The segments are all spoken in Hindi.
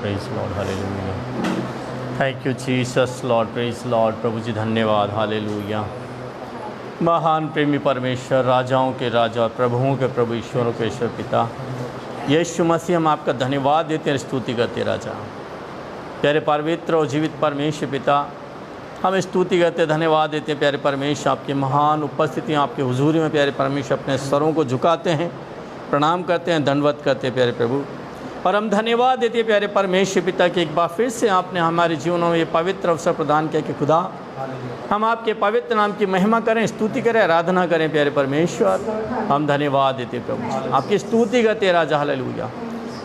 Praise Lord, hallelujah. Thank you Jesus Lord, praise Lord. प्रभु जी धन्यवाद, हालेलुया। महान प्रेमी परमेश्वर, राजाओं के राजा, प्रभुओं के प्रभु, ईश्वरों के ईश्वर पिता यीशु मसीह, हम आपका धन्यवाद देते हैं, स्तुति करते राजा। प्यारे पवित्र और जीवित परमेश्वर पिता, हम स्तुति करते धन्यवाद देते हैं प्यारे परमेश्वर, आपकी महान उपस्थिति आपके हुजूरी में प्यारे परमेश्वर अपने स्वरों को झुकाते हैं, प्रणाम करते हैं, दंडवत करते हैं प्यारे प्रभु। और हम धन्यवाद देते हैं प्यारे परमेश्वर पिता कि एक बार फिर से आपने हमारे जीवनों में ये पवित्र अवसर प्रदान किया कि खुदा हम आपके पवित्र नाम की महिमा करें, स्तुति करें, आराधना करें प्यारे परमेश्वर। हम धन्यवाद देते प्रभु, आपकी स्तुति करते राजा, hallelujah.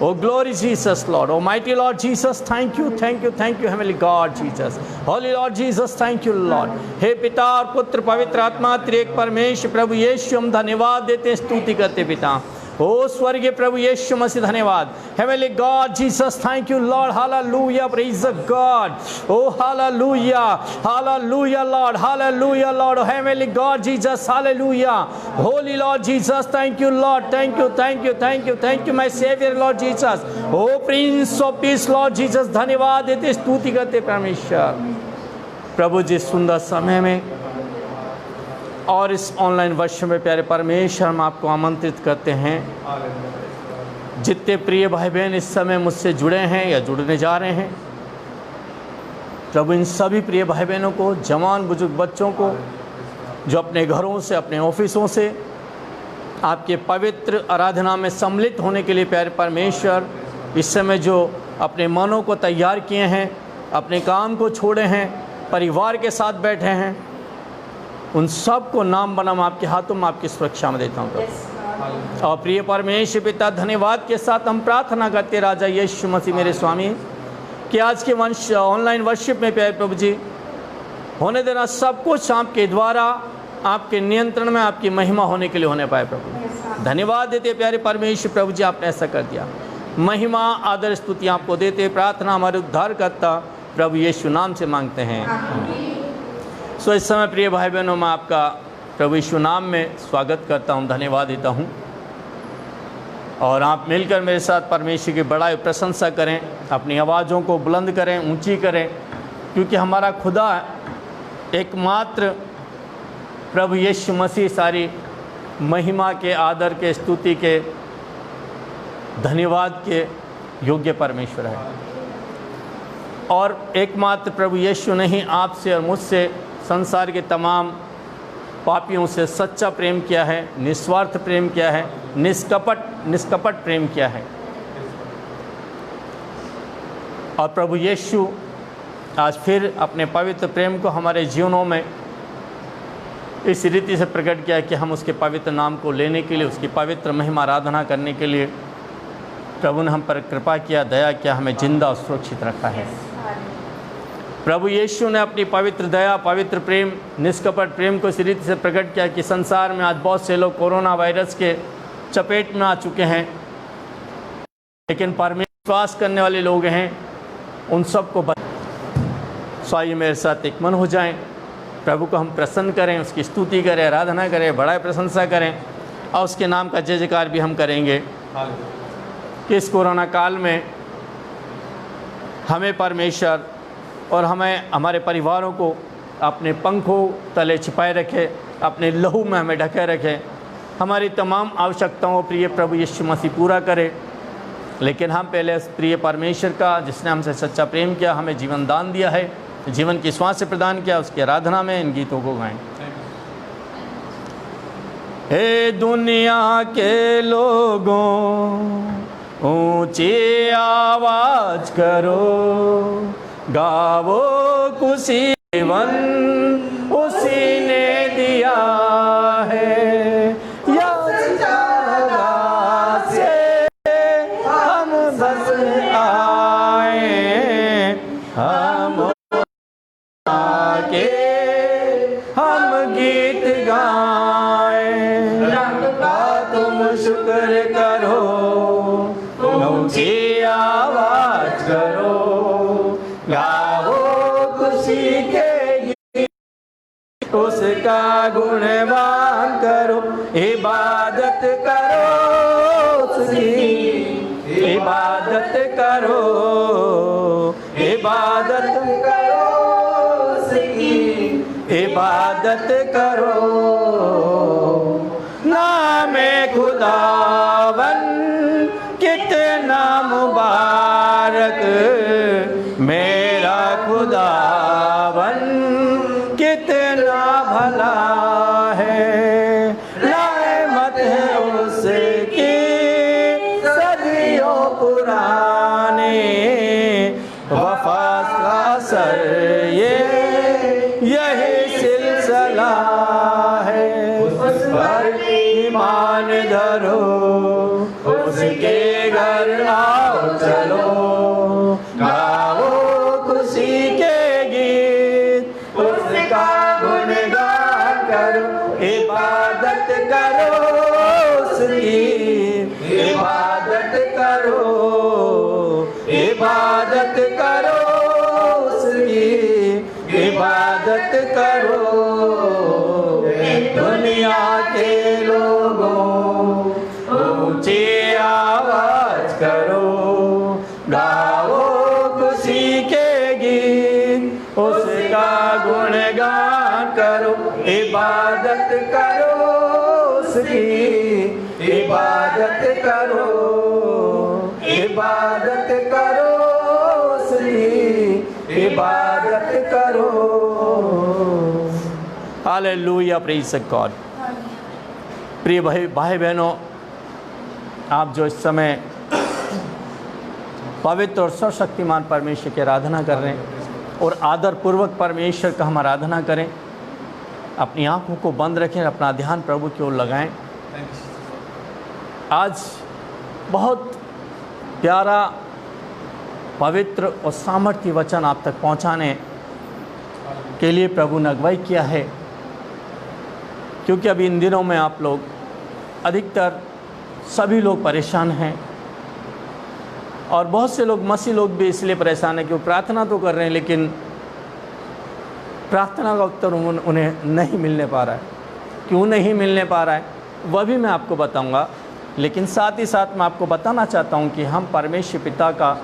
Oh glory Jesus Lord, Almighty Lord Jesus, thank you, thank you, thank you, Heavenly God Jesus, Holy Lord Jesus, thank you Lord। हे पिता और पुत्र पवित्र आत्मा त्रिएक परमेश्वर प्रभु यीशु, हम धन्यवाद देते, स्तुति करते पिता। ओ स्वर्गीय प्रभु यीशु मसीह धन्यवाद। Heavenly God Jesus, thank you Lord, hallelujah, praise the God, oh hallelujah, hallelujah Lord, hallelujah Lord, oh Heavenly God Jesus, hallelujah, Holy Lord Jesus, thank you Lord, thank you, thank you, thank you, thank you my Savior Lord Jesus, oh Prince of Peace Lord Jesus, धन्यवाद देते, स्तुति करते परमेश्वर। प्रभु जी सुंदर समय में और इस ऑनलाइन वर्ष में प्यारे परमेश्वर, हम आपको आमंत्रित करते हैं, जितने प्रिय भाई बहन इस समय मुझसे जुड़े हैं या जुड़ने जा रहे हैं, प्रभु इन सभी प्रिय भाई बहनों को, जवान बुजुर्ग बच्चों को, जो अपने घरों से अपने ऑफिसों से आपके पवित्र आराधना में सम्मिलित होने के लिए प्यारे परमेश्वर इस समय जो अपने मनों को तैयार किए हैं, अपने काम को छोड़े हैं, परिवार के साथ बैठे हैं, उन सब को नाम बनाम आपके हाथों में आपकी सुरक्षा में देता हूँ प्रभु। और प्रिय परमेश्वर पिता, धन्यवाद के साथ हम प्रार्थना करते राजा यीशु मसीह मेरे स्वामी, कि आज के वंश ऑनलाइन वर्शिप में प्यारे प्रभु जी होने देना सब कुछ आपके द्वारा, आपके नियंत्रण में, आपकी महिमा होने के लिए होने पाए प्रभु। धन्यवाद देते प्यारे परमेश्वर प्रभु जी, आपने ऐसा कर दिया। महिमा आदर स्तुति आपको देते, प्रार्थना हमारे उद्धारकर्ता प्रभु यीशु नाम से मांगते हैं। सो इस समय प्रिय भाई बहनों, मैं आपका प्रभु यीशु नाम में स्वागत करता हूं, धन्यवाद देता हूं। और आप मिलकर मेरे साथ परमेश्वर की बड़ाई प्रशंसा करें, अपनी आवाज़ों को बुलंद करें, ऊंची करें, क्योंकि हमारा खुदा एकमात्र प्रभु यीशु मसीह सारी महिमा के, आदर के, स्तुति के, धन्यवाद के योग्य परमेश्वर है। और एकमात्र प्रभु यीशु नहीं, आपसे और मुझसे, संसार के तमाम पापियों से सच्चा प्रेम किया है, निस्वार्थ प्रेम किया है, निष्कपट प्रेम किया है। और प्रभु यीशु आज फिर अपने पवित्र प्रेम को हमारे जीवनों में इस रीति से प्रकट किया कि हम उसके पवित्र नाम को लेने के लिए, उसकी पवित्र महिमा आराधना करने के लिए प्रभु ने हम पर कृपा किया, दया किया, हमें जिंदा और सुरक्षित रखा है। प्रभु यीशु ने अपनी पवित्र दया, पवित्र प्रेम, निष्कपट प्रेम को इस रीति से प्रकट किया कि संसार में आज बहुत से लोग कोरोना वायरस के चपेट में आ चुके हैं, लेकिन विश्वास करने वाले लोग हैं, उन सबको आइए मेरे साथ एक मन हो जाएं, प्रभु को हम प्रसन्न करें, उसकी स्तुति करें, आराधना करें, बड़ाई प्रशंसा करें, और उसके नाम का जय जयकार भी हम करेंगे कि इस कोरोना काल में हमें परमेश्वर और हमें, हमारे परिवारों को अपने पंखों तले छिपाए रखे, अपने लहू में हमें ढके रखे, हमारी तमाम आवश्यकताओं प्रिय प्रभु यीशु मसीह पूरा करे। लेकिन हम पहले प्रिय परमेश्वर का, जिसने हमसे सच्चा प्रेम किया, हमें जीवन दान दिया है, जीवन की श्वास प्रदान किया, उसकी आराधना में इन गीतों को गाएं। हे दुनिया के लोगों, ऊंची आवाज करो, गावो खुशी जीवन उसी ने दिया है, या से हम बस आए, हम आके हम गीत गाएं, रब का तुम शुक्र करो, ऊंची आवाज करो, गाओ खुशी के गीत, उसका गुणगान करो, इबादत करो उसकी, इबादत करो इबादत करो उसकी, इबादत करो। नामे खुदावन कितना मुबारक, मेरा खुदावन कितना भला है। रहमत है उसकी सदियों पुराने, वफा का असर यही सिलसिला है। उस पर ईमान धरो, उसके घर आओ चलो, गाओ खुशी के गीत, उसका गुणगान करो। इबादत करो उसकी, इबादत करो, इबादत करो उसकी, इबादत करो। दुनिया के लोगों ऊंची आवाज करो, गाओ खुशी के गीत, उसका गुणगान करो। इबादत करो उसकी, इबादत करो, इबादत करो उसकी, इबादत करो। Hallelujah, praise God. प्रिय भाई बहनों, आप जो इस समय पवित्र और सर्वशक्तिमान परमेश्वर की आराधना कर रहे हैं और आदरपूर्वक परमेश्वर का हम आराधना करें, अपनी आंखों को बंद रखें, अपना ध्यान प्रभु की ओर लगाएं। आज बहुत प्यारा, पवित्र और सामर्थ्य वचन आप तक पहुंचाने के लिए प्रभु ने अगुवाई किया है, क्योंकि अभी इन दिनों में आप लोग अधिकतर सभी लोग परेशान हैं, और बहुत से लोग, मसीह लोग भी इसलिए परेशान हैं कि वो प्रार्थना तो कर रहे हैं लेकिन प्रार्थना का उत्तर उन्हें नहीं मिलने पा रहा है। क्यों नहीं मिलने पा रहा है वह भी मैं आपको बताऊंगा, लेकिन साथ ही साथ मैं आपको बताना चाहता हूं कि हम परमेश्वर पिता का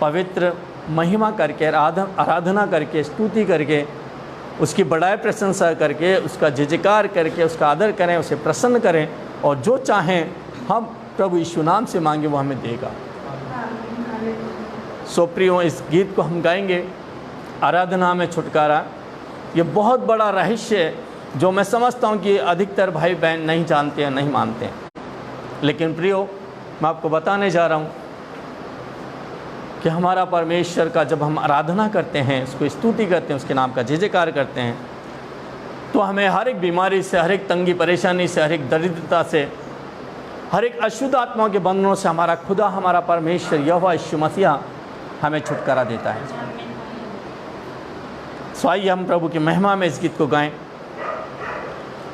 पवित्र महिमा करके, आराधना करके, स्तुति करके, उसकी बड़ाई प्रशंसा करके, उसका जयकार करके उसका आदर करें, उसे प्रसन्न करें, और जो चाहें हम प्रभु यीशु नाम से मांगे वो हमें देगा। सो प्रियो, इस गीत को हम गाएंगे, आराधना में छुटकारा। ये बहुत बड़ा रहस्य है जो मैं समझता हूँ कि अधिकतर भाई बहन नहीं जानते हैं, नहीं मानते हैं, लेकिन प्रियो मैं आपको बताने जा रहा हूँ कि हमारा परमेश्वर का जब हम आराधना करते हैं, उसको स्तुति करते हैं, उसके नाम का जयकार करते हैं, तो हमें हर एक बीमारी से, हर एक तंगी परेशानी से, हर एक दरिद्रता से, हर एक अशुद्ध आत्माओं के बंधनों से हमारा खुदा, हमारा परमेश्वर यहोवा यीशु मसीह हमें छुटकारा देता है। सो आइए हम प्रभु की महिमा में इस गीत को गाएं।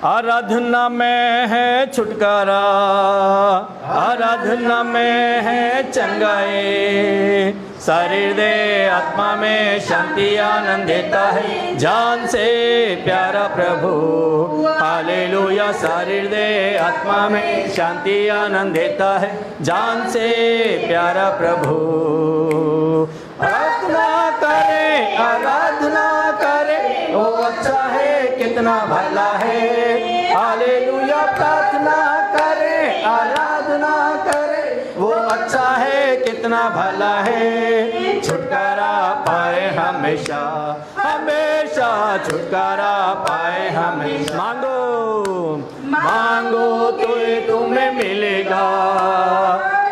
आराधना में है छुटकारा, आराधना में है चंगाई, शरीर दे आत्मा में शांति आनंद देता है, जान से प्यारा प्रभु। हालेलुया, शरीर दे आत्मा में शांति आनंद देता है, जान से प्यारा प्रभु। आराधना करे, आराधना करे, वो अच्छा है, कितना भला है। हालेलुया, प्रार्थना करे, आराधना करे, वो अच्छा है, कितना भला है। छुटकारा पाए हमेशा, हमेशा छुटकारा पाए हमेशा। मांगो मांगो तो तुम्हें मिलेगा,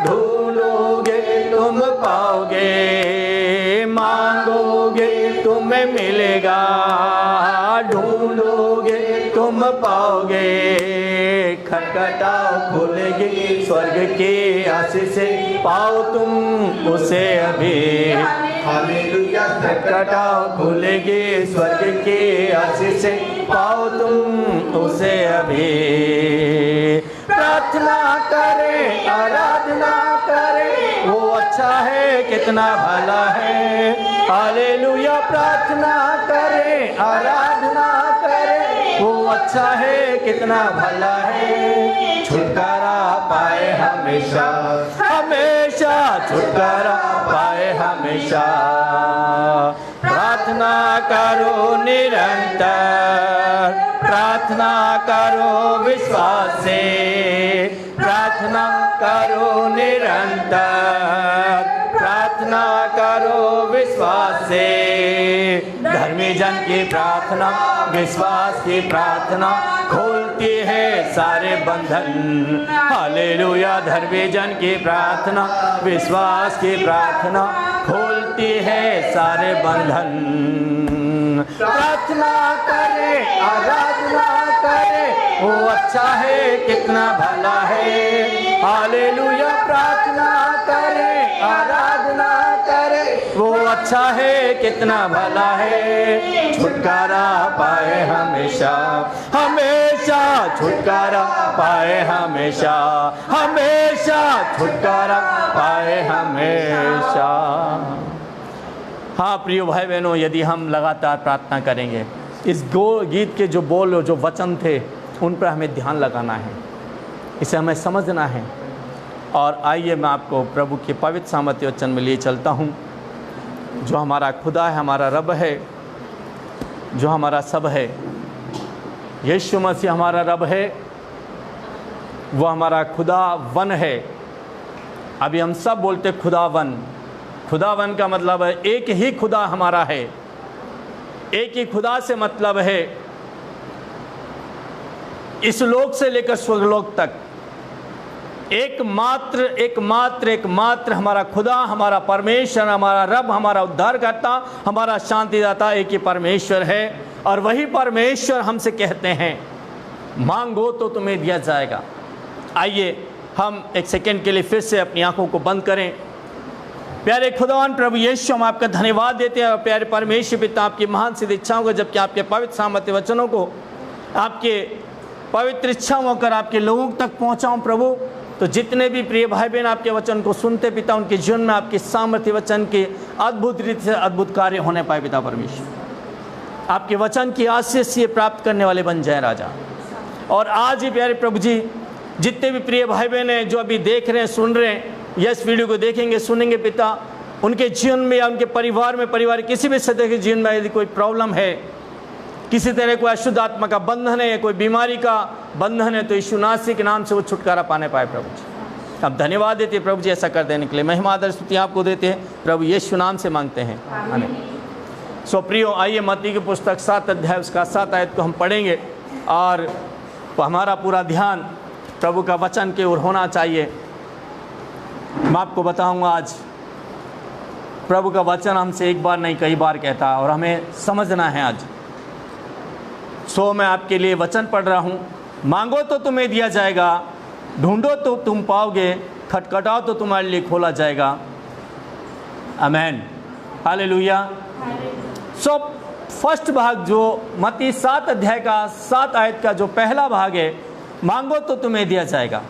ढूंढोगे तुम पाओगे, मांगोगे तुम्हें मिलेगा, ढूंढोगे तुम पाओगे। खटखटाओ खुलेगी स्वर्ग की आशीष से, पाओ तुम उसे अभी। हालेलुया, खटखटाओ खुलेगी स्वर्ग की आशीष से, पाओ तुम उसे अभी। प्रार्थना करे, आराधना करे, वो अच्छा है, कितना भला है। हालेलुया, प्रार्थना करे, आराधना करे, वो अच्छा है कितना भला है, छुटकारा पाए हमेशा, हमेशा छुटकारा पाए हमेशा। प्रार्थना करो निरंतर, प्रार्थना करो विश्वास से, प्रार्थना करो निरंतर, प्रार्थना करो विश्वास से। धर्मी जन की प्रार्थना, विश्वास की प्रार्थना खोलती है सारे बंधन। हालेलुया। धर्मी जन की प्रार्थना, विश्वास की प्रार्थना खोलती है सारे बंधन। प्रार्थना करे, आराधना करे, वो अच्छा है कितना भला है। हालेलुया। प्रार्थना करे, आराधना करे, वो अच्छा है कितना भला है। छुटकारा पाए हमेशा, हमेशा छुटकारा पाए हमेशा, हमेशा छुटकारा पाए हमेशा। हाँ प्रिय भाई बहनों, यदि हम लगातार प्रार्थना करेंगे, इस गीत के जो बोल जो वचन थे उन पर हमें ध्यान लगाना है, इसे हमें समझना है। और आइए मैं आपको प्रभु के पवित्र सामर्थ्य वचन में लिए चलता हूँ। जो हमारा खुदा है, हमारा रब है, जो हमारा सब है, यीशु मसीह हमारा रब है, वो हमारा खुदावन है। अभी हम सब बोलते खुदावन। खुदावन का मतलब है एक ही खुदा हमारा है। एक ही खुदा से मतलब है इस लोक से लेकर स्वर्गलोक तक एकमात्र एकमात्र एकमात्र हमारा खुदा, हमारा परमेश्वर, हमारा रब, हमारा उद्धारकर्ता, हमारा शांतिदाता एक ही परमेश्वर है। और वही परमेश्वर हमसे कहते हैं मांगो तो तुम्हें दिया जाएगा। आइए हम एक सेकंड के लिए फिर से अपनी आंखों को बंद करें। प्यारे खुदावन प्रभु यीशु, हम आपका धन्यवाद देते हैं। और प्यारे परमेश्वर पिता, आपकी महान सिद्ध इच्छाओं को, जबकि आपके पवित्र सामर्थ्य वचनों को आपके पवित्र इच्छाओं होकर आपके लोगों तक पहुंचाऊं प्रभु। तो जितने भी प्रिय भाई बहन आपके वचन को सुनते पिता, उनके जीवन में आपके सामर्थ्य वचन के अद्भुत रीति से अद्भुत कार्य होने पाए पिता परमेश्वर। आपके वचन की आशीष से प्राप्त करने वाले बन जाए राजा। और आज ही प्यारे प्रभु जी, जितने भी प्रिय भाई बहन हैं जो अभी देख रहे हैं, सुन रहे हैं, या इस वीडियो को देखेंगे, सुनेंगे पिता, उनके जीवन में या उनके परिवार में, परिवार किसी भी सदस्य के जीवन में यदि कोई प्रॉब्लम है, किसी तरह कोई अशुद्ध आत्मा का बंधन है या कोई बीमारी का बंधन है, तो यीशु नासरी के नाम से वो छुटकारा पाने पाए प्रभु जी। अब धन्यवाद देते हैं प्रभु जी ऐसा कर देने के लिए। महिमा आदर स्तुति आपको देते हैं प्रभु यीशु नाम से मांगते हैं, आमीन। सो प्रियो, आइए मत्ती की पुस्तक 7 अध्याय उसका 7 आयत को हम पढ़ेंगे। और हमारा पूरा ध्यान प्रभु का वचन की ओर होना चाहिए। मैं आपको बताऊंगा, आज प्रभु का वचन हमसे एक बार नहीं कई बार कहता और हमें समझना है आज। सो मैं आपके लिए वचन पढ़ रहा हूँ। मांगो तो तुम्हें दिया जाएगा, ढूंढो तो तुम पाओगे, खटखटाओ तो तुम्हारे लिए खोला जाएगा। आमीन, हालेलुया। सो फर्स्ट भाग जो मत्ती 7 अध्याय का 7 आयत का जो पहला भाग है, मांगो तो तुम्हें दिया जाएगा,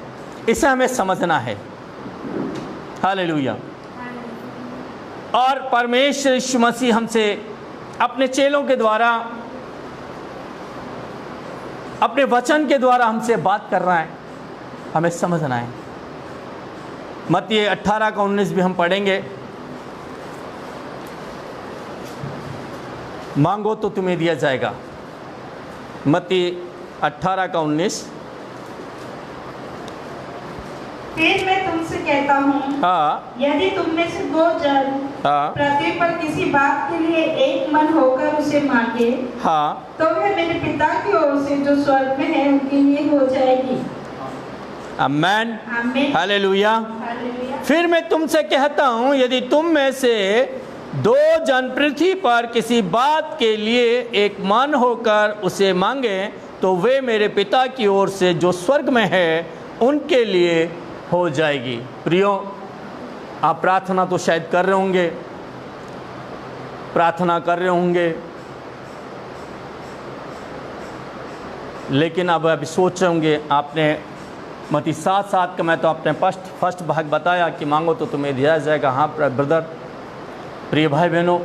इसे हमें समझना है। हालेलुया। और परमेश्वर यीशु मसीह हमसे अपने चेलों के द्वारा, अपने वचन के द्वारा हमसे बात कर रहा है, हमें समझना है। मत्ती 18 का 19 भी हम पढ़ेंगे। मांगो तो तुम्हें दिया जाएगा। मत्ती 18 का 19। फिर मैं तुमसे कहता हूँ, हाँ, यदि तुम में से 2 जन पृथ्वी पर किसी बात के लिए एक मन होकर उसे मांगे, हाँ, तो वह मेरे पिता की ओर से जो स्वर्ग में है उनके लिए हो जाएगी। आमीन, आमीन, हालेलुया। हालेलुया। फिर मैं तुमसे कहता हूँ, यदि तुम में से 2 जन पृथ्वी पर किसी बात के लिए एक मन होकर उसे मांगे, तो वे मेरे पिता की ओर से जो स्वर्ग में है उनके लिए हो जाएगी। प्रियो, आप प्रार्थना तो शायद कर रहे होंगे, प्रार्थना कर रहे होंगे, लेकिन अब अभी सोच रहे होंगे, आपने मत्ती 7:7 का मैं तो आपने फर्स्ट भाग बताया कि मांगो तो तुम्हें दिया जाएगा। हाँ ब्रदर, प्रिय भाई बहनों,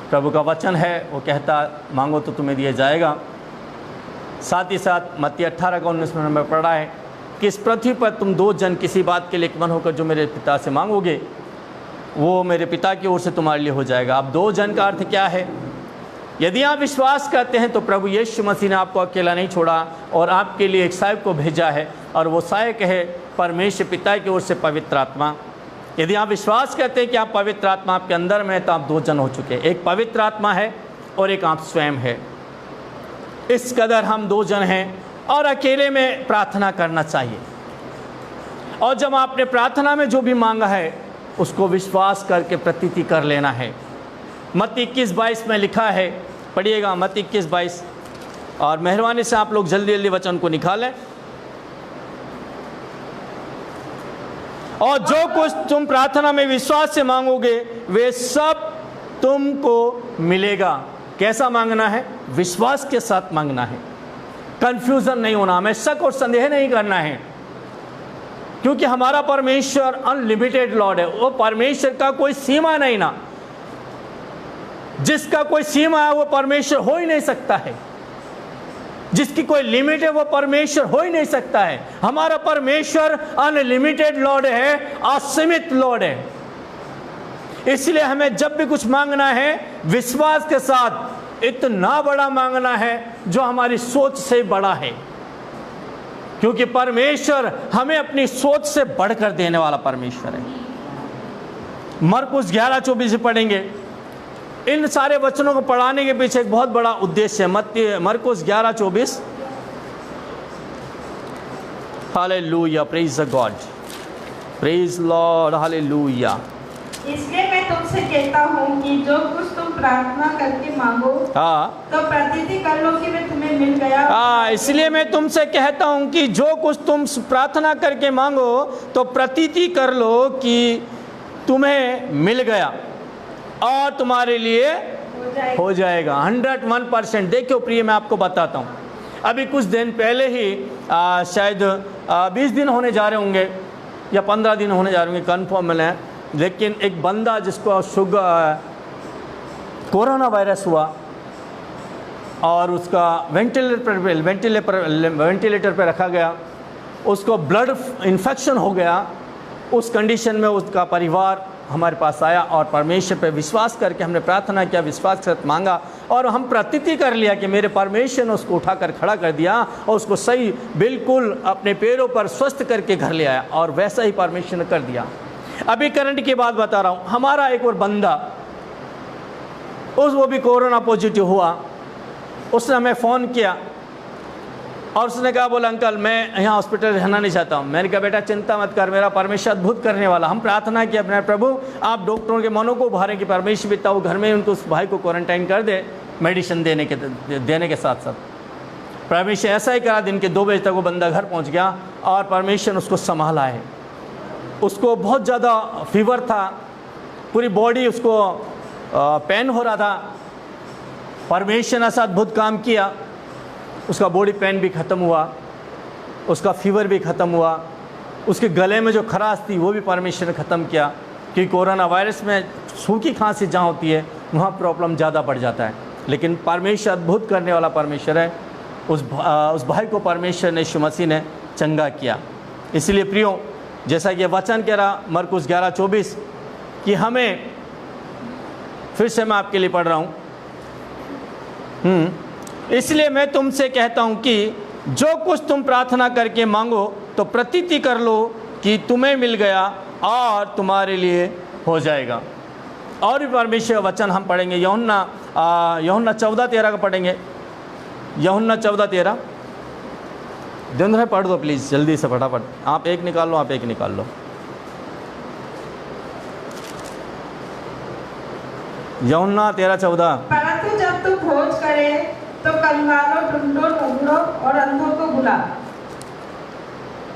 प्रभु का वचन है, वो कहता मांगो तो तुम्हें दिया जाएगा। साथ ही साथ मत्ती 18 का 19 में हमें पढ़ा है कि इस पृथ्वी पर तुम 2 जन किसी बात के लिए एक मन होकर जो मेरे पिता से मांगोगे वो मेरे पिता की ओर से तुम्हारे लिए हो जाएगा। अब 2 जन का अर्थ क्या है? यदि आप विश्वास करते हैं तो प्रभु यीशु मसीह ने आपको अकेला नहीं छोड़ा और आपके लिए एक सहायक को भेजा है, और वो सहायक है परमेश्वर पिता की ओर से पवित्र आत्मा। यदि आप विश्वास करते हैं कि आप पवित्र आत्मा आपके अंदर में है तो आप 2 जन हो चुके हैं। एक पवित्र आत्मा है और एक आप स्वयं है। इस कदर हम 2 जन हैं और अकेले में प्रार्थना करना चाहिए। और जब आपने प्रार्थना में जो भी मांगा है उसको विश्वास करके प्रतीति कर लेना है। मत्ती 21:22 में लिखा है, पढ़िएगा मत्ती 21:22, और मेहरबानी से आप लोग जल्दी जल्दी वचन को निकालें। और जो कुछ तुम प्रार्थना में विश्वास से मांगोगे वे सब तुमको मिलेगा। कैसा मांगना है? विश्वास के साथ मांगना है। कंफ्यूजन नहीं होना, हमें शक और संदेह नहीं करना है, क्योंकि हमारा परमेश्वर अनलिमिटेड लॉर्ड है। वो परमेश्वर का कोई सीमा नहीं ना, जिसका कोई सीमा है वो परमेश्वर हो ही नहीं सकता है। जिसकी कोई लिमिट है वो परमेश्वर हो ही नहीं सकता है। हमारा परमेश्वर अनलिमिटेड लॉर्ड है, असीमित लॉर्ड है। इसलिए हमें जब भी कुछ मांगना है विश्वास के साथ इतना बड़ा मांगना है जो हमारी सोच से बड़ा है, क्योंकि परमेश्वर हमें अपनी सोच से बढ़कर देने वाला परमेश्वर है। मरकुस 11:24 पढ़ेंगे। इन सारे वचनों को पढ़ाने के पीछे एक बहुत बड़ा उद्देश्य है। मरकुस 11:24। Hallelujah, praise the God, praise Lord, hallelujah. इसलिए मैं तुमसे कहता हूँ कि जो कुछ तुम प्रार्थना करके मांगो तो प्रतीति कर लो कि वे तुम्हें मिल गया। इसलिए मैं तुमसे कहता हूँ कि जो कुछ तुम प्रार्थना करके मांगो तो प्रतीति कर लो कि तुम्हें मिल गया और तुम्हारे लिए हो जाएगा। 101%। देखो प्रिय, मैं आपको बताता हूँ, अभी कुछ दिन पहले ही शायद 20 दिन होने जा रहे होंगे या 15 दिन होने जा रहे होंगे, कन्फर्म नहीं है, लेकिन एक बंदा जिसको कोरोना वायरस हुआ और उसका वेंटिलेटर पर रखा गया, उसको ब्लड इन्फेक्शन हो गया। उस कंडीशन में उसका परिवार हमारे पास आया और परमेश्वर पे विश्वास करके हमने प्रार्थना किया, विश्वास के साथ मांगा, और हम प्रतीति कर लिया कि मेरे परमेश्वर ने उसको उठाकर खड़ा कर दिया और उसको सही बिल्कुल अपने पैरों पर स्वस्थ करके घर ले आया, और वैसा ही परमेश्वर ने कर दिया। अभी करंट की बात बता रहा हूँ। हमारा एक और बंदा वो भी कोरोना पॉजिटिव हुआ। उसने हमें फ़ोन किया और उसने कहा, बोला अंकल मैं यहाँ हॉस्पिटल रहना नहीं चाहता हूँ। मैंने कहा बेटा चिंता मत कर, मेरा परमेश्वर अद्भुत करने वाला। हम प्रार्थना की अपने प्रभु आप डॉक्टरों के मनों को उभारें कि परमेश्वर पिता वो घर में उनको उस भाई को क्वारंटाइन कर दे, मेडिसिन देने के साथ साथ। परमेश्वर ऐसा ही करा। दिन के 2 बजे तक वो बंदा घर पहुँच गया और परमेश्वर उसको संभाला है। उसको बहुत ज़्यादा फीवर था, पूरी बॉडी उसको पेन हो रहा था। परमेश्वर ने ऐसा अद्भुत काम किया, उसका बॉडी पेन भी ख़त्म हुआ, उसका फीवर भी ख़त्म हुआ, उसके गले में जो खराश थी वो भी परमेश्वर ने ख़त्म किया। क्योंकि कोरोना वायरस में सूखी खांसी जहाँ होती है वहाँ प्रॉब्लम ज़्यादा बढ़ जाता है, लेकिन परमेश्वर अद्भुत करने वाला परमेश्वर है। उस भाई को परमेश्वर ने यीशु मसीह ने चंगा किया। इसलिए प्रियो, जैसा कि वचन कह रहा मरकुस 11:24 कि हमें, फिर से मैं आपके लिए पढ़ रहा हूँ, इसलिए मैं तुमसे कहता हूँ कि जो कुछ तुम प्रार्थना करके मांगो तो प्रतीति कर लो कि तुम्हें मिल गया और तुम्हारे लिए हो जाएगा। और भी परमेश्वर वचन हम पढ़ेंगे। यूहन्ना 14:13 का पढ़ेंगे। यूहन्ना 14:13 दिन है, पढ़ दो प्लीज़ जल्दी से फटाफट। आप एक निकाल लो, आप एक निकाल लो। यूहन्ना 13:14। परंतु जब तू खोज करे तो कंगालों, ढूंढो, लंगड़ों और अंधों को बुला।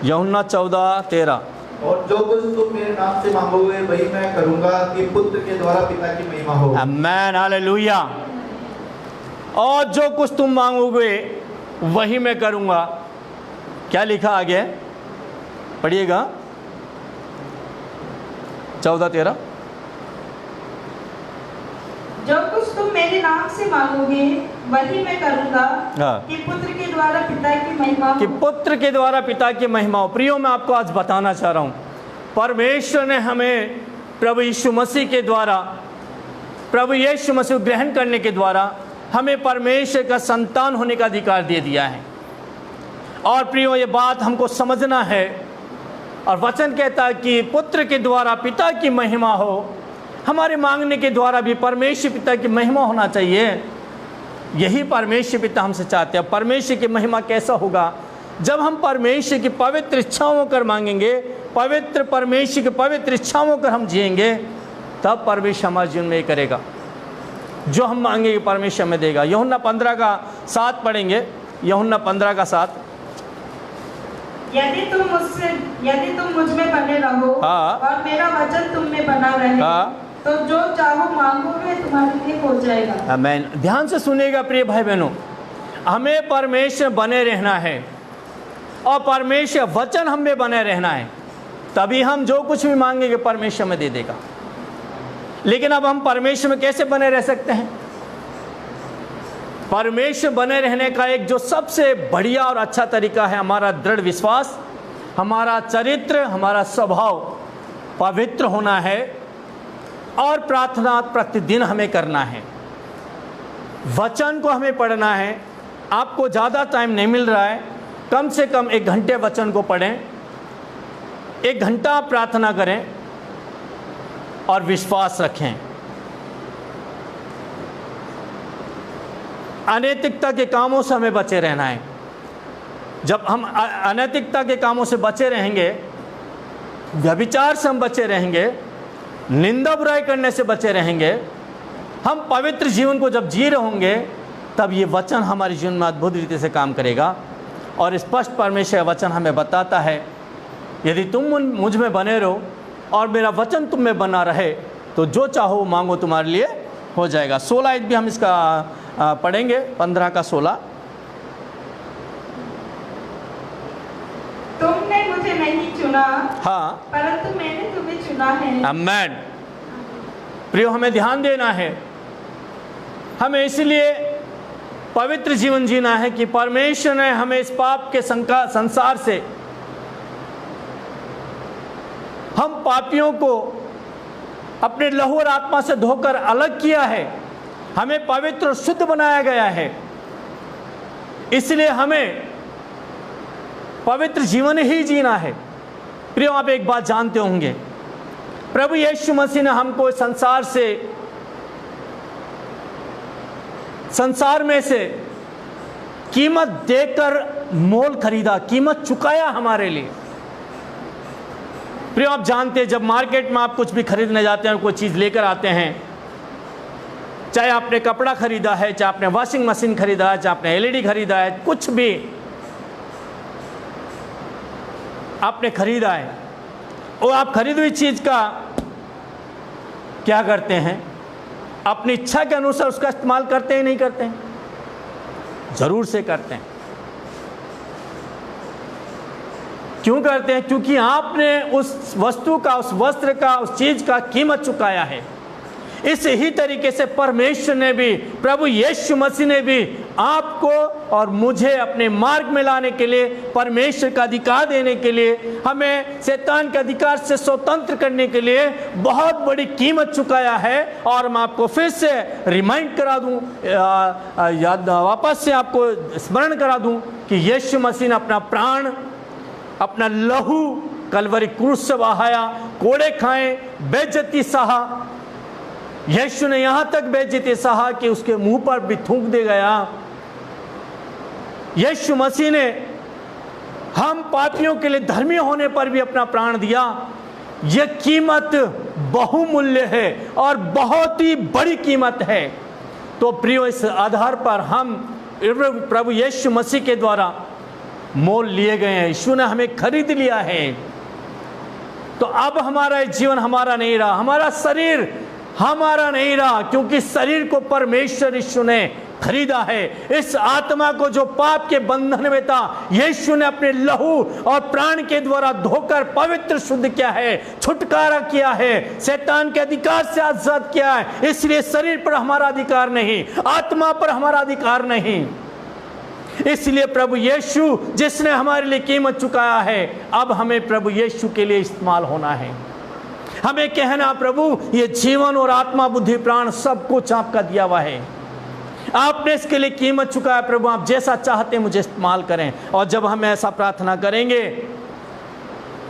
यूहन्ना 14:13। और जो कुछ तुम मेरे नाम से मांगोगे वही मैं करूंगा कि पुत्र के द्वारा पिता की महिमा हो। आमीन, हालेलुया। और जो कुछ तुम मांगोगे वही मैं करूंगा। क्या लिखा आगे, पढ़िएगा 14:13। जो कुछ तुम मेरे नाम से मांगोगे वही मैं करूंगा हाँ। कि पुत्र के द्वारा पिता की महिमा कि हो। पुत्र के द्वारा पिता की महिमा हो। प्रियो, मैं आपको आज बताना चाह रहा हूँ, परमेश्वर ने हमें प्रभु यीशु मसीह के द्वारा, प्रभु यीशु मसीह को ग्रहण करने के द्वारा हमें परमेश्वर का संतान होने का अधिकार दे दिया है। और प्रियो, ये बात हमको समझना है। और वचन कहता है कि पुत्र के द्वारा पिता की महिमा हो। हमारे मांगने के द्वारा भी परमेश्वर पिता की महिमा होना चाहिए। यही परमेश्वर पिता हमसे चाहते हैं। परमेश्वर की महिमा कैसा होगा? जब हम परमेश्वर की पवित्र इच्छाओं कर मांगेंगे, पवित्र परमेश्वर की पवित्र इच्छाओं कर हम जिएंगे, तब परमेश्वर हमारे जीवन में ये करेगा। जो हम मांगेंगे परमेश्वर हमें देगा। यूहन्ना 15:7 पढ़ेंगे। यूहन्ना 15:7। यदि तुम मुझ में बने रहो हाँ। और मेरा वचन तुम में बना रहे, हाँ। तो जो चाहो मांगोगे तुम्हारे लिए हो जाएगा। आमीन। ध्यान से सुनिएगा प्रिय भाई बहनों, हमें परमेश्वर बने रहना है और परमेश्वर वचन हम में बने रहना है, तभी हम जो कुछ भी मांगेंगे परमेश्वर में दे देगा। लेकिन अब हम परमेश्वर में कैसे बने रह सकते हैं? परमेश्वर बने रहने का एक जो सबसे बढ़िया और अच्छा तरीका है, हमारा दृढ़ विश्वास, हमारा चरित्र, हमारा स्वभाव पवित्र होना है और प्रार्थना प्रतिदिन हमें करना है। वचन को हमें पढ़ना है। आपको ज़्यादा टाइम नहीं मिल रहा है, कम से कम 1 घंटे वचन को पढ़ें, 1 घंटा प्रार्थना करें और विश्वास रखें। अनैतिकता के कामों से हमें बचे रहना है। जब हम अनैतिकता के कामों से बचे रहेंगे, व्यभिचार से हम बचे रहेंगे, निंदा बुराई करने से बचे रहेंगे, हम पवित्र जीवन को जब जी रहे होंगे, तब ये वचन हमारे जीवन में अद्भुत रीति से काम करेगा। और स्पष्ट परमेश्वर वचन हमें बताता है, यदि तुम मुझ में बने रहो और मेरा वचन तुम में बना रहे, तो जो चाहो मांगो तुम्हारे लिए हो जाएगा। 16 भी हम इसका पढ़ेंगे, 15:16। तुमने मुझे नहीं चुना, हाँ, परंतु मैंने तुम्हें चुना है। आमीन। प्रियो, हमें ध्यान देना है। हमें इसलिए पवित्र जीवन जीना है कि परमेश्वर ने हमें इस पाप के संसार से, हम पापियों को अपने लहू और आत्मा से धोकर अलग किया है। हमें पवित्र और शुद्ध बनाया गया है। इसलिए हमें पवित्र जीवन ही जीना है। प्रियो, आप एक बात जानते होंगे, प्रभु यीशु मसीह ने हमको संसार में से कीमत देकर मोल खरीदा, कीमत चुकाया हमारे लिए। प्रियो, आप जानते हैं, जब मार्केट में आप कुछ भी खरीदने जाते हैं, कोई चीज़ लेकर आते हैं, चाहे आपने कपड़ा खरीदा है, चाहे आपने वॉशिंग मशीन खरीदा है, चाहे आपने एलईडी खरीदा है, कुछ भी आपने खरीदा है, और आप खरीदी हुई चीज़ का क्या करते हैं? अपनी इच्छा के अनुसार उसका इस्तेमाल करते हैं, नहीं करते हैं? जरूर से करते हैं। क्यों करते हैं? क्योंकि आपने उस वस्तु का, उस वस्त्र का, उस चीज का कीमत चुकाया है। इस ही तरीके से परमेश्वर ने भी, प्रभु यीशु मसीह ने भी आपको और मुझे अपने मार्ग में लाने के लिए, परमेश्वर का अधिकार देने के लिए, हमें शैतान के अधिकार से स्वतंत्र करने के लिए बहुत बड़ी कीमत चुकाया है। और मैं आपको फिर से रिमाइंड करा दूं, याद वापस से आपको स्मरण करा दूं कि यीशु मसीह ने अपना प्राण, अपना लहू कलवरी क्रूस से बहाया, कोड़े खाए, बेइज्जती सहा। यीशु ने यहां तक बेइज्जती सहा कि उसके मुंह पर भी थूक दे गया। यीशु मसीह ने हम पापियों के लिए धर्मी होने पर भी अपना प्राण दिया। यह कीमत बहुमूल्य है और बहुत ही बड़ी कीमत है। तो प्रियो, इस आधार पर हम प्रभु यीशु मसीह के द्वारा मोल लिए गए हैं। यीशु ने हमें खरीद लिया है। तो अब हमारा जीवन हमारा नहीं रहा, हमारा शरीर हमारा नहीं रहा, क्योंकि शरीर को परमेश्वर यीशु ने खरीदा है। इस आत्मा को जो पाप के बंधन में था, यीशु ने अपने लहू और प्राण के द्वारा धोकर पवित्र शुद्ध किया है, छुटकारा किया है, शैतान के अधिकार से आजाद किया है। इसलिए शरीर पर हमारा अधिकार नहीं, आत्मा पर हमारा अधिकार नहीं। इसलिए प्रभु यीशु जिसने हमारे लिए कीमत चुकाया है, अब हमें प्रभु यीशु के लिए इस्तेमाल होना है। हमें कहना, प्रभु ये जीवन और आत्मा बुद्धि प्राण सब कुछ आपका दिया हुआ है, आपने इसके लिए कीमत चुकाया। प्रभु आप जैसा चाहते हैं मुझे इस्तेमाल करें। और जब हम ऐसा प्रार्थना करेंगे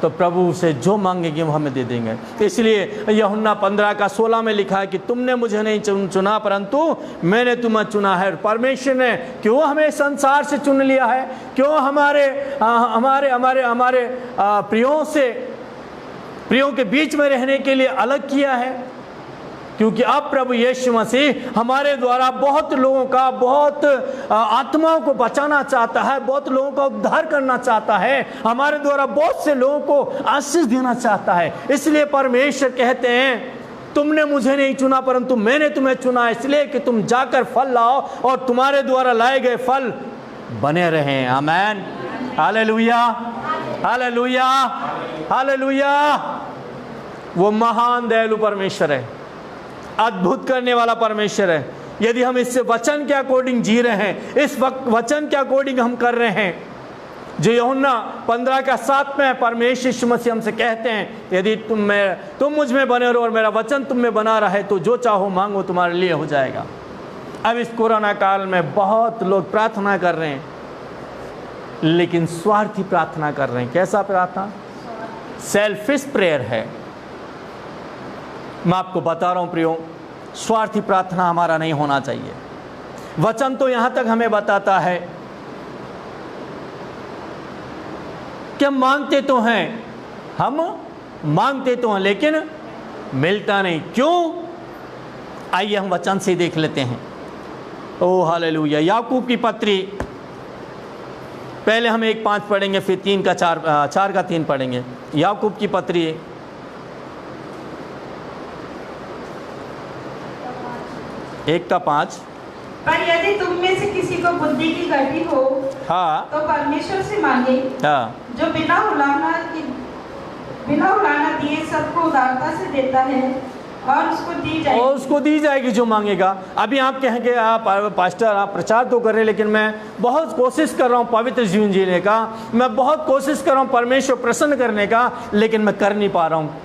तो प्रभु से जो मांगेंगे वो हमें दे देंगे। इसलिए यूहन्ना 15:16 में लिखा है कि तुमने मुझे नहीं चुना परंतु मैंने तुम्हें चुना है। परमेश्वर ने क्यों हमें संसार से चुन लिया है, क्यों हमारे प्रियों के बीच में रहने के लिए अलग किया है? क्योंकि अब प्रभु यीशु मसीह हमारे द्वारा बहुत लोगों का, बहुत आत्माओं को बचाना चाहता है, बहुत लोगों का उद्धार करना चाहता है, हमारे द्वारा बहुत से लोगों को आशीष देना चाहता है। इसलिए परमेश्वर कहते हैं तुमने मुझे नहीं चुना परंतु मैंने तुम्हें चुना, इसलिए कि तुम जाकर फल लाओ और तुम्हारे द्वारा लाए गए फल बने रहें। आमीन, हालेलुया, हालेलुया, हालेलुया। वो महान दयालु परमेश्वर है, अद्भुत करने वाला परमेश्वर है। यदि हम इस वचन के अकॉर्डिंग जी रहे हैं, इस वचन के अकॉर्डिंग हम कर रहे हैं, जो यूहन्ना 15:7 में परमेश्वर यीशु मसीह हमसे कहते हैं, यदि तुम मुझ में बने रहो और मेरा वचन तुम में बना रहे तो जो चाहो मांगो तुम्हारे लिए हो जाएगा। अब इस कोरोना काल में बहुत लोग प्रार्थना कर रहे हैं, लेकिन स्वार्थी प्रार्थना कर रहे हैं। कैसा प्रार्थना? सेल्फिश प्रेयर है। मैं आपको बता रहा हूं प्रियो, स्वार्थी प्रार्थना हमारा नहीं होना चाहिए। वचन तो यहां तक हमें बताता है कि हम मांगते तो हैं लेकिन मिलता नहीं। क्यों? आइए हम वचन से देख लेते हैं। ओ हालेलुया। याकूब की पत्री, पहले हम 1:5 पढ़ेंगे, फिर 4:3 पढ़ेंगे। याकूब की पत्री 1:5। पर यदि तुम में से किसी को बुद्धि की घटी हो, हाँ, तो परमेश्वर से मांगे, हाँ, जो बिना उलाना दिए सबको उदारता से देता है और उसको दी जाएगी जो मांगेगा। अभी आप कहेंगे आप पास्टर आप प्रचार तो कर रहे हैं, लेकिन मैं बहुत कोशिश कर रहा हूँ पवित्र जीवन जीने का, मैं बहुत कोशिश कर रहा हूँ परमेश्वर प्रसन्न करने का, लेकिन मैं कर नहीं पा रहा हूँ।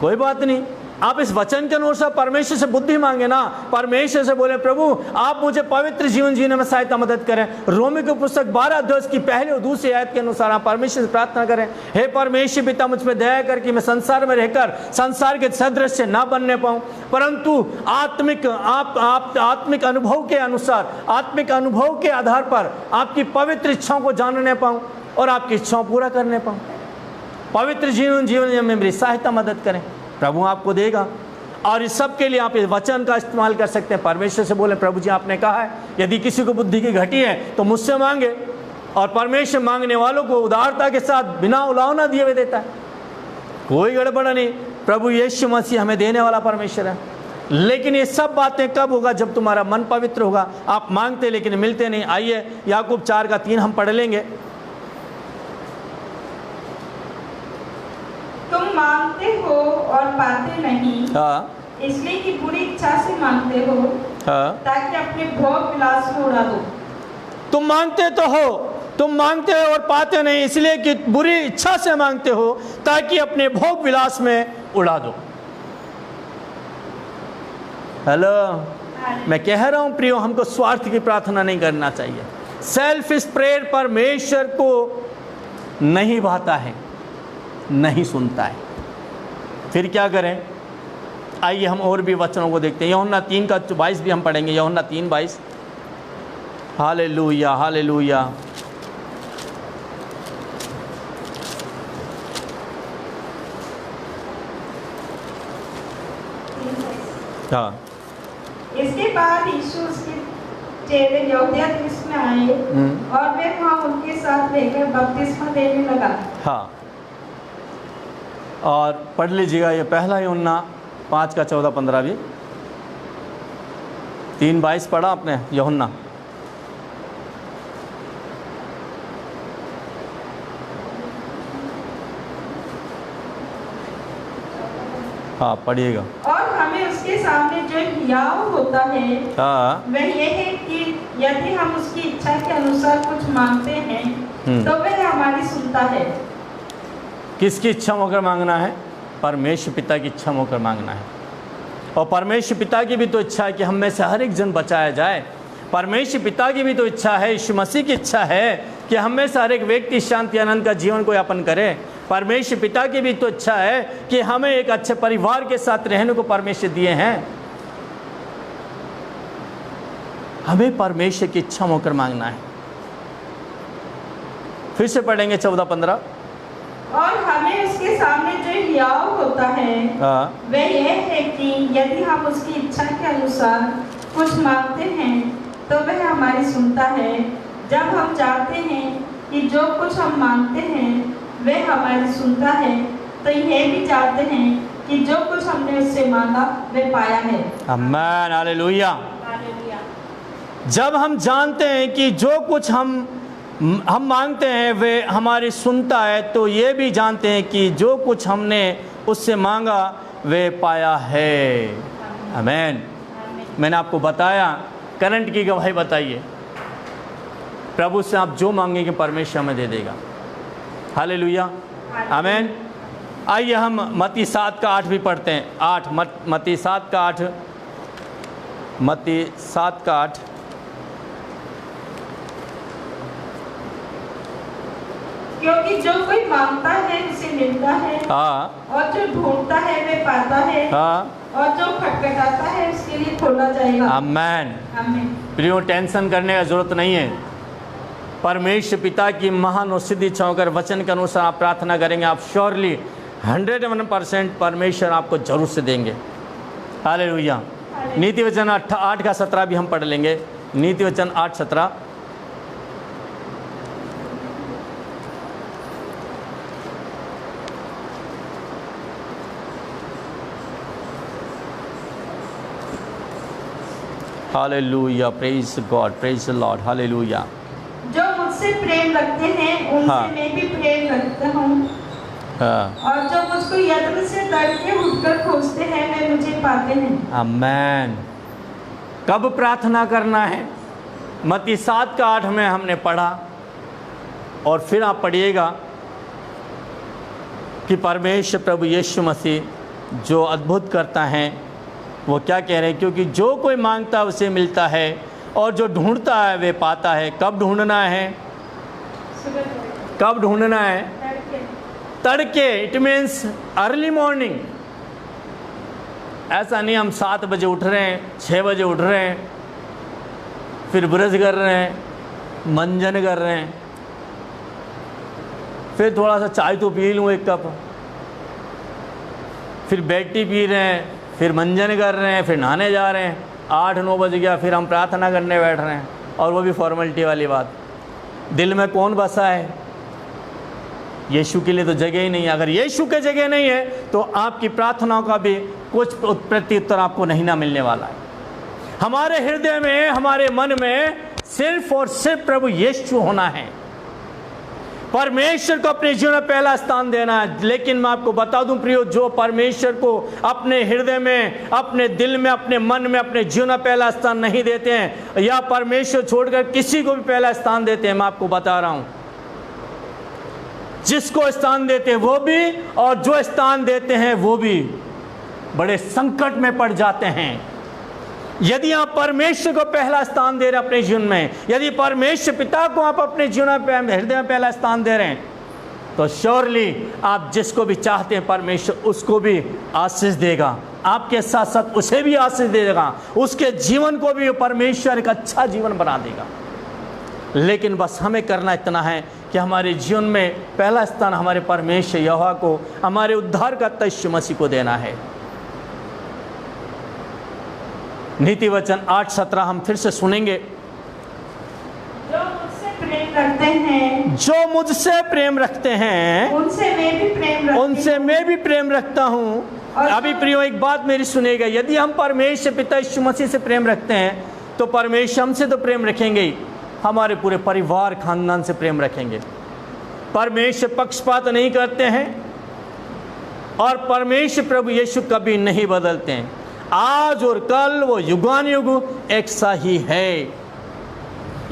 कोई बात नहीं, आप इस वचन के अनुसार परमेश्वर से बुद्धि मांगे ना। परमेश्वर से बोले प्रभु आप मुझे पवित्र जीवन जीने में सहायता मदद करें। रोमी की पुस्तक 12 अध्याय की पहली और दूसरी आयत के अनुसार आप परमेश्वर से प्रार्थना करें, हे परमेश्वर पिता मुझ में दया करके मैं संसार में रहकर संसार के सदृश ना बनने पाऊं, परंतु आत्मिक अनुभव के अनुसार, आत्मिक अनुभव के आधार पर आपकी पवित्र इच्छाओं को जानने पाऊं और आपकी इच्छाओं पूरा करने पाऊं। पवित्र जीवन में मेरी सहायता मदद करें। प्रभु आपको देगा। और इस सब के लिए आप इस वचन का इस्तेमाल कर सकते हैं। परमेश्वर से बोले प्रभु जी आपने कहा है यदि किसी को बुद्धि की घटी है तो मुझसे मांगे, और परमेश्वर मांगने वालों को उदारता के साथ बिना उलावना दिए हुए देता है। कोई गड़बड़ नहीं। प्रभु यीशु मसीह हमें देने वाला परमेश्वर है। लेकिन ये सब बातें कब होगा? जब तुम्हारा मन पवित्र होगा। आप मांगते लेकिन मिलते नहीं। आइए याकूब 4:3 हम पढ़ लेंगे। तुम मांगते हो और पाते नहीं, हाँ, इसलिए कि बुरी इच्छा से मांगते हो, हाँ, ताकि अपने भोग विलास को उड़ा दो। तुम मांगते तो हो, तुम मांगते हो और पाते नहीं, इसलिए कि बुरी इच्छा से मांगते हो ताकि अपने भोग विलास में उड़ा दो। हेलो, मैं कह रहा हूं प्रियो, हमको स्वार्थ की प्रार्थना नहीं करना चाहिए। सेल्फिश प्रेयर परमेश्वर को नहीं भाता है, नहीं सुनता है। फिर क्या करें? आइए हम और भी वचनों को देखते हैं। यूहन्ना 3:22 भी हम पढ़ेंगे। यूहन्ना 3:22। Hallelujah, hallelujah. हाँ। इसके बाद यीशु उसके चेले यहूदिया देश में आए और वे वहाँ उनके साथ रहकर बपतिस्मा देने लगा। हाँ, और पढ़ लीजिएगा ये पहला यूहन्ना 5:14-15 भी। 3:22 पढ़ा आपने यूहन्ना? हाँ पढ़िएगा। और हमें उसके सामने जो हियाव होता है हाँ वह ये है कि यदि हम उसकी इच्छा के अनुसार कुछ मांगते हैं तो वह हमारी सुनता है। किसकी इच्छा होकर मांगना है? परमेश्वर पिता की इच्छा होकर मांगना है। और परमेश्वर पिता की भी तो इच्छा है कि हम में से हर एक जन बचाया जाए। परमेश्वर पिता की भी तो इच्छा है, यीशु मसीह की इच्छा है कि हम में से हर एक व्यक्ति शांति आनंद का जीवन को यापन करे। परमेश्वर पिता की भी तो इच्छा है कि हमें एक अच्छे परिवार के साथ रहने को परमेश्वर दिए हैं। हमें परमेश्वर की इच्छा होकर मांगना है। फिर से पढ़ेंगे 14-15। और हमें उसके सामने जो हियाव होता है वह यह है कि यदि हम उसकी इच्छा के अनुसार कुछ मांगते हैं तो वह हमारी सुनता है। जब हम चाहते हैं कि जो कुछ हम मांगते हैं वह हमारी सुनता है तो यह भी चाहते हैं कि जो कुछ हमने उससे मांगा वह पाया है। आमीन, हालेलुया। हालेलुया। जब हम जानते हैं कि जो कुछ हम मांगते हैं वे हमारी सुनता है तो ये भी जानते हैं कि जो कुछ हमने उससे मांगा वे पाया है। आमीन। मैंने आपको बताया, करंट की गवाही बताइए, प्रभु से आप जो मांगेंगे परमेश्वर हमें दे देगा। हालेलुया, आमीन। आइए हम मत्ती 7:8 भी पढ़ते हैं। 8 मत्ती 7:8, मत्ती 7:8। क्योंकि जो कोई मांगता है उसे मिलता है, हाँ और जो ढूंढता है वह पाता है, हाँ, और जो खटखटाता है उसके लिए खोला जाएगा। आमीन। आमीन। प्रियो, टेंशन करने का जरूरत नहीं है। परमेश्वर पिता की महान और सिद्ध इच्छाओं कर वचन के अनुसार आप प्रार्थना करेंगे, आप श्योरली 101% परमेश्वर आपको जरूर से देंगे। हालेलुया। नीति वचन 8:17 भी हम पढ़ लेंगे। नीति वचन 8:17। Hallelujah, praise God, praise the Lord, hallelujah. जो मुझसे प्रेम रखते हैं उनसे हाँ। मैं भी प्रेम रखता हूँ, हाँ, और जो मुझको यत्न से तड़के उठकर खोजते हैं वे मुझे पाते हैं। आमीन। कब प्रार्थना करना है? मत्ती 7:8 में हमने पढ़ा, और फिर आप पढ़िएगा कि परमेश्वर प्रभु यीशु मसीह जो अद्भुत करता है वो क्या कह रहे हैं? क्योंकि जो कोई मांगता है उसे मिलता है, और जो ढूंढता है वे पाता है। कब ढूंढना है? कब ढूंढना है? तड़के। It means early morning. ऐसा नहीं हम 7 बजे उठ रहे हैं, 6 बजे उठ रहे हैं, फिर ब्रश कर रहे हैं, मंजन कर रहे हैं, फिर थोड़ा सा चाय तो पी लूँ 1 कप, फिर बेड टी पी रहे हैं, फिर मंजन कर रहे हैं, फिर नहाने जा रहे हैं, 8-9 बज गया, फिर हम प्रार्थना करने बैठ रहे हैं, और वो भी फॉर्मेलिटी वाली बात। दिल में कौन बसा है? यीशु के लिए तो जगह ही नहीं है। अगर यीशु के जगह नहीं है तो आपकी प्रार्थनाओं का भी कुछ प्रत्युत्तर आपको नहीं ना मिलने वाला है। हमारे हृदय में, हमारे मन में सिर्फ और सिर्फ प्रभु यीशु होना है। परमेश्वर को अपने जीवन में पहला स्थान देना है। लेकिन मैं आपको बता दूं प्रियो, जो परमेश्वर को अपने हृदय में, अपने दिल में, अपने मन में, अपने जीवन में पहला स्थान नहीं देते हैं, या परमेश्वर छोड़कर किसी को भी पहला स्थान देते हैं, मैं आपको बता रहा हूं, जिसको स्थान देते हैं वो भी, और जो स्थान देते हैं वो भी बड़े संकट में पड़ जाते हैं। यदि आप परमेश्वर को पहला स्थान दे रहे हैं अपने जीवन में, यदि परमेश्वर पिता को आप अपने जीवन में, हृदय में पहला स्थान दे रहे हैं, तो श्योरली आप जिसको भी चाहते हैं परमेश्वर उसको भी आशीष देगा, आपके साथ साथ उसे भी आशीष देगा, उसके जीवन को भी परमेश्वर एक अच्छा जीवन बना देगा। लेकिन बस हमें करना इतना है कि हमारे जीवन में पहला स्थान हमारे परमेश्वर यहोवा को, हमारे उद्धारकर्ता यीशु मसीह को देना है। नीति वचन 8:17 हम फिर से सुनेंगे। जो मुझसे प्रेम रखते हैं, जो मुझसे प्रेम रखते हैं उनसे मैं भी प्रेम रखती उनसे मैं भी प्रेम रखता हूँ। और अभी प्रियो एक बात मेरी सुनेगा, यदि हम परमेश्वर पिता यीशु मसीह से प्रेम रखते हैं तो परमेश्वर हमसे तो प्रेम रखेंगे ही, हमारे पूरे परिवार खानदान से प्रेम रखेंगे। परमेश्वर पक्षपात नहीं करते हैं। और परमेश्वर प्रभु यीशु कभी नहीं बदलते हैं। आज और कल वो युगानुयुग एक सा ही है।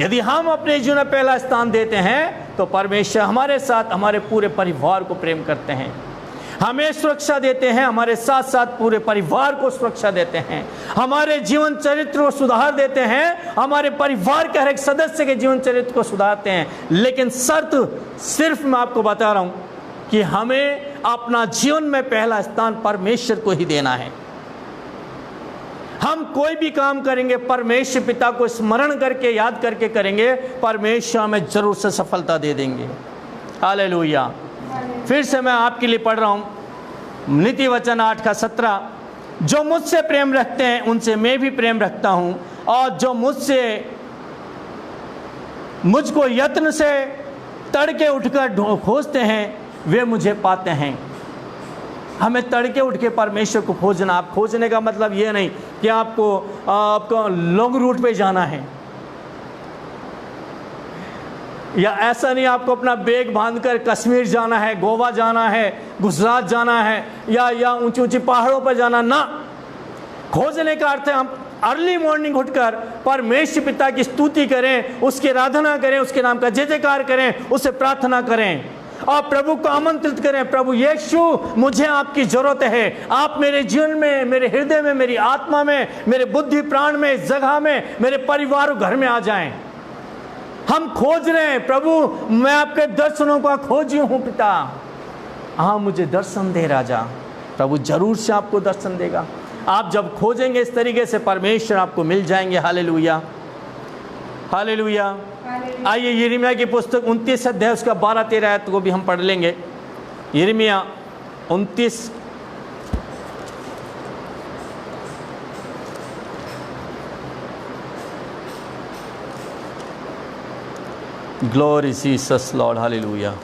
यदि हम अपने जीवन में पहला स्थान देते हैं तो परमेश्वर हमारे साथ हमारे पूरे परिवार को प्रेम करते हैं, हमें सुरक्षा देते हैं, हमारे साथ साथ पूरे परिवार को सुरक्षा देते हैं, हमारे जीवन चरित्र को सुधार देते हैं, हमारे परिवार के हर एक सदस्य के जीवन चरित्र को सुधारते हैं। लेकिन शर्त सिर्फ मैं आपको बता रहा हूं कि हमें अपना जीवन में पहला स्थान परमेश्वर को ही देना है। हम कोई भी काम करेंगे परमेश्वर पिता को स्मरण करके याद करके करेंगे, परमेश्वर हमें जरूर से सफलता दे देंगे। हालेलुया। फिर से मैं आपके लिए पढ़ रहा हूं नीति वचन 8:17। जो मुझसे प्रेम रखते हैं उनसे मैं भी प्रेम रखता हूं, और जो मुझको यत्न से तड़के उठकर खोजते हैं वे मुझे पाते हैं। हमें तड़के उठ के परमेश्वर को खोजना। आप खोजने का मतलब ये नहीं कि आपको लॉन्ग रूट पे जाना है, या ऐसा नहीं आपको अपना बैग बांधकर कश्मीर जाना है, गोवा जाना है, गुजरात जाना है, या ऊंची ऊंची पहाड़ों पर जाना ना। खोजने का अर्थ है हम अर्ली मॉर्निंग उठकर परमेश्वर पिता की स्तुति करें, उसकी आराधना करें, उसके नाम का जय जयकार करें, उससे प्रार्थना करें और प्रभु को आमंत्रित करें। प्रभु यीशु, मुझे आपकी जरूरत है। आप मेरे जीवन में, मेरे हृदय में, मेरी आत्मा में, मेरे बुद्धि प्राण में, इस जगह में, मेरे परिवार और घर में आ जाएं। हम खोज रहे हैं, प्रभु मैं आपके दर्शनों का खोजी हूं पिता, हाँ मुझे दर्शन दे राजा। प्रभु जरूर से आपको दर्शन देगा। आप जब खोजेंगे इस तरीके से परमेश्वर आपको मिल जाएंगे। Hallelujah, hallelujah. आइए यिर्मयाह की पुस्तक 29 अध्याय उसका 12-13 आयत को भी हम पढ़ लेंगे। यिर्मयाह 29 ग्लोरी जीसस लॉर्ड, हालेलुया।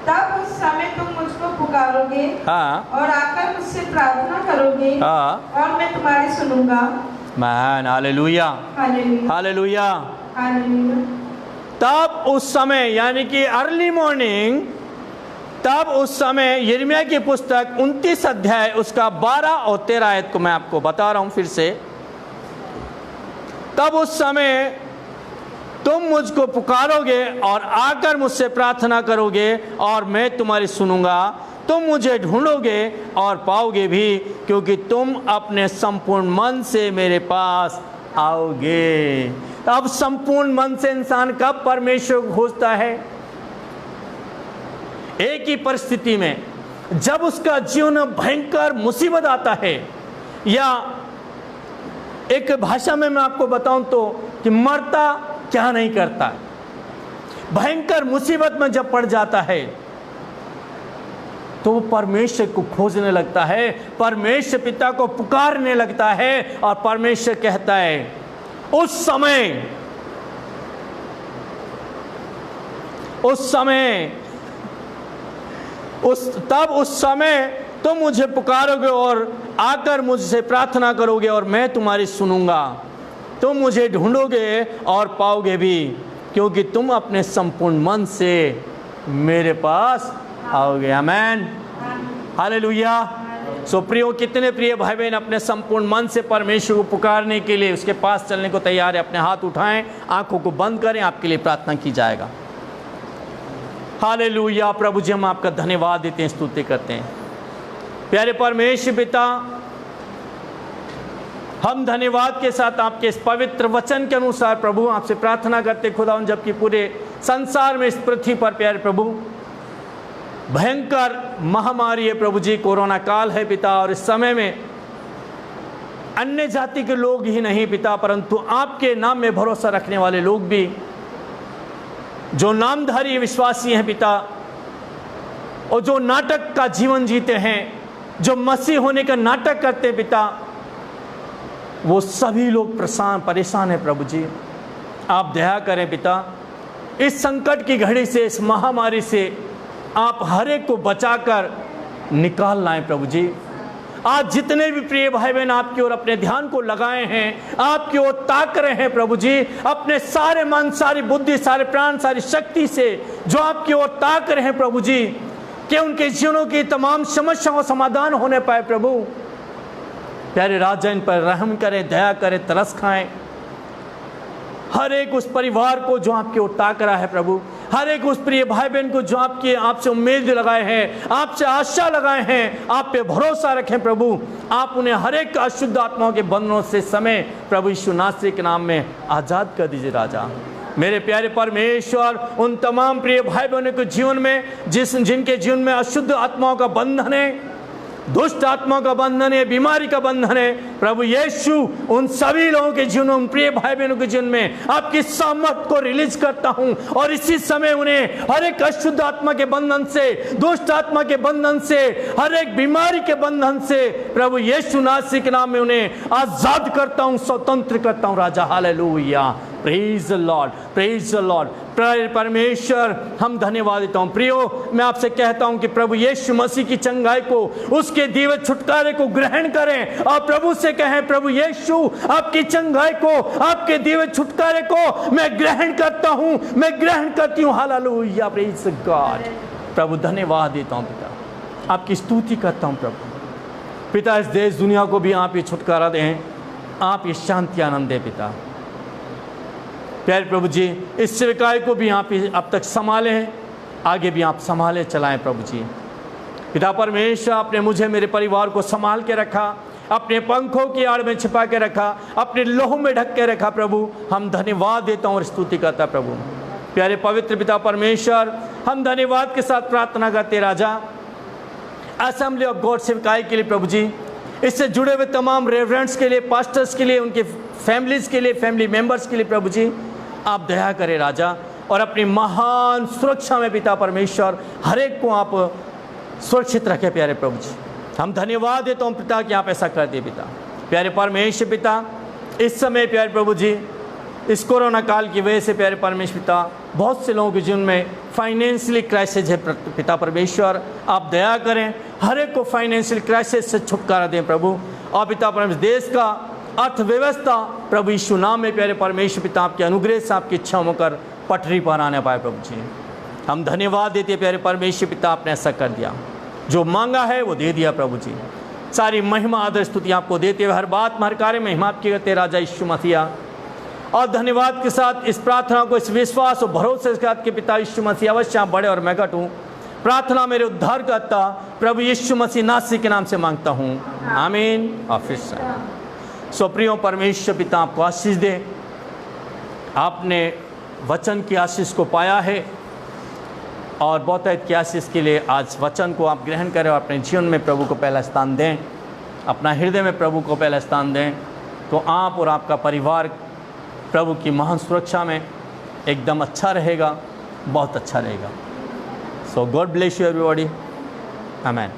तब उस समय तुम मुझको पुकारोगे, हाँ, और आकर मुझसे प्रार्थना करोगे, हाँ, और मैं तुम्हारी सुनूंगा। Man, hallelujah, hallelujah, hallelujah. Hallelujah. तब उस समय यानी कि अर्ली मॉर्निंग, तब उस समय यिर्मयाह की पुस्तक 29 अध्याय उसका 12 और 13 आयत को मैं आपको बता रहा हूं फिर से। तब उस समय तुम मुझको पुकारोगे और आकर मुझसे प्रार्थना करोगे और मैं तुम्हारी सुनूंगा। तुम मुझे ढूंढोगे और पाओगे भी, क्योंकि तुम अपने संपूर्ण मन से मेरे पास आओगे। अब संपूर्ण मन से इंसान कब परमेश्वर को खोजता है? एक ही परिस्थिति में, जब उसका जीवन में भयंकर मुसीबत आता है, या एक भाषा में मैं आपको बताऊं तो कि मरता क्या नहीं करता। भयंकर मुसीबत में जब पड़ जाता है तो वो परमेश्वर को खोजने लगता है, परमेश्वर पिता को पुकारने लगता है, और परमेश्वर कहता है उस समय तुम मुझे पुकारोगे और आकर मुझसे प्रार्थना करोगे और मैं तुम्हारी सुनूंगा। तुम मुझे ढूंढोगे और पाओगे भी, क्योंकि तुम अपने संपूर्ण मन से मेरे पास आओगे। आमेन, हालेलुया। सो प्रियो, कितने प्रिय भाई बहन अपने संपूर्ण मन से परमेश्वर को पुकारने के लिए उसके पास चलने को तैयार है? अपने हाथ उठाएं, आंखों को बंद करें, आपके लिए प्रार्थना की जाएगा। हालेलुया। प्रभु जी, हम आपका धन्यवाद देते हैं, स्तुति करते हैं। प्यारे परमेश्वर पिता, हम धन्यवाद के साथ आपके इस पवित्र वचन के अनुसार प्रभु आपसे प्रार्थना करते खुदावन, जबकि पूरे संसार में, इस पृथ्वी पर प्यारे प्रभु भयंकर महामारी है प्रभु जी, कोरोना काल है पिता, और इस समय में अन्य जाति के लोग ही नहीं पिता, परंतु आपके नाम में भरोसा रखने वाले लोग भी, जो नामधारी विश्वासी हैं पिता, और जो नाटक का जीवन जीते हैं, जो मसीह होने का नाटक करते हैं पिता, वो सभी लोग परेशान हैं प्रभु जी। आप दया करें पिता, इस संकट की घड़ी से, इस महामारी से आप हर एक को बचाकर निकाल लाएं प्रभु जी। आज जितने भी प्रिय भाई बहन आपकी ओर अपने ध्यान को लगाए हैं, आपकी ओर ताक रहे हैं प्रभु जी, अपने सारे मन, सारी बुद्धि, सारे प्राण, सारी शक्ति से जो आपकी ओर ताक रहे हैं प्रभु जी, कि उनके जीवनों की तमाम समस्याओं का समाधान होने पाए प्रभु। प्यारे राजा इन पर रहम करें, दया करें, तरस खाएं। हर एक उस परिवार को जो आपकी ओर ताक रहा है प्रभु, हर एक उस प्रिय भाई बहन को जो आपसे उम्मीद लगाए हैं, आपसे आशा लगाए हैं, आप पे भरोसा रखें प्रभु। आप उन्हें हर एक अशुद्ध आत्माओं के बंधनों से समय प्रभु यीशु नासरी के नाम में आज़ाद कर दीजिए राजा। मेरे प्यारे परमेश्वर, उन तमाम प्रिय भाई बहनों के जीवन में जिनके जीवन में अशुद्ध आत्माओं का बंधन है, दुष्ट आत्मा का बंधन है, बीमारी का बंधन है, प्रभु यीशु उन सभी लोगों के जीवन में, उन प्रिय भाई बहनों के जीवन में आपकी सामर्थ को रिलीज करता हूं और इसी समय उन्हें हर एक अशुद्ध आत्मा के बंधन से, दुष्ट आत्मा के बंधन से, हर एक बीमारी के बंधन से प्रभु यीशु नासरी के नाम में उन्हें आजाद करता हूं, स्वतंत्र करता हूं राजा। Hallelujah, praise the Lord, praise the Lord. परमेश्वर हम धन्यवाद देता हूं। प्रियो, मैं आपसे कहता हूं कि प्रभु यीशु मसीह की चंगाई को, उसके दिए छुटकारे को ग्रहण करें और प्रभु से कहें, प्रभु यीशु आपकी चंगाई को, आपके दिए छुटकारे को मैं ग्रहण करता हूं, मैं ग्रहण करती हूं। Hallelujah, praise God. प्रभु धन्यवाद देता हूं पिता, आपकी स्तुति करता हूं प्रभु। पिता, इस देश दुनिया को भी आप ये छुटकारा दें, आप ये शांति आनंद दें पिता। प्यारे प्रभु जी, इस सेवकाई को भी आप अब तक संभाले हैं, आगे भी आप संभाले चलाएं प्रभु जी। पिता परमेश्वर, आपने मुझे, मेरे परिवार को संभाल के रखा, अपने पंखों की आड़ में छिपा के रखा, अपने लोह में ढक के रखा प्रभु। हम धन्यवाद देता हूँ और स्तुति करता प्रभु। प्यारे पवित्र पिता परमेश्वर, हम धन्यवाद के साथ प्रार्थना करते राजा, असेंबली ऑफ गॉड सेवकाई के लिए प्रभु जी, इससे जुड़े हुए तमाम रेवरेंट्स के लिए, पास्टर्स के लिए, उनके फैमिलीज के लिए, फैमिली मेंबर्स के लिए प्रभु जी आप दया करें राजा, और अपनी महान सुरक्षा में पिता परमेश्वर हर एक को आप सुरक्षित रखें प्यारे प्रभु जी। हम धन्यवाद देता हूँ पिता कि आप ऐसा कर दिए पिता। प्यारे परमेश्वर पिता, इस समय प्यारे प्रभु जी, इस कोरोना काल की वजह से प्यारे परमेश्वर पिता, बहुत से लोगों के जीवन में फाइनेंशियली क्राइसिस है पिता परमेश्वर, आप दया करें, हर एक को फाइनेंशियल क्राइसिस से छुटकारा दें प्रभु। और पिता परमेश्वर, देश का अर्थव्यवस्था प्रभु यीशु नाम में प्यारे परमेश्वर पिता आपके अनुग्रह से, आपकी इच्छा होकर पटरी पर आने पाए प्रभु जी। हम धन्यवाद देते हैं प्यारे परमेश्वर पिता, आपने ऐसा कर दिया, जो मांगा है वो दे दिया प्रभु जी। सारी महिमा आदर स्तुति आपको देते हुए, हर बात में, हर कार्य में महिमा आपकी करते राजा यीशु मसीहा। और धन्यवाद के साथ इस प्रार्थना को, इस विश्वास और भरोसे के साथ कि पिता यीशु मसीह अवश्य आप बड़े और मैं घटूं। प्रार्थना मेरे उद्धार करता प्रभु यीशु मसीह नासरी के नाम से मांगता हूँ, आमीन। ऑफिस प्रियो परमेश्वर पिता आपको आशीष दे। आपने वचन की आशीष को पाया है और बहुतायत की आशीष के लिए आज वचन को आप ग्रहण करें और अपने जीवन में प्रभु को पहला स्थान दें, अपना हृदय में प्रभु को पहला स्थान दें, तो आप और आपका परिवार प्रभु की महान सुरक्षा में एकदम अच्छा रहेगा, बहुत अच्छा रहेगा। So God bless you everybody, amen.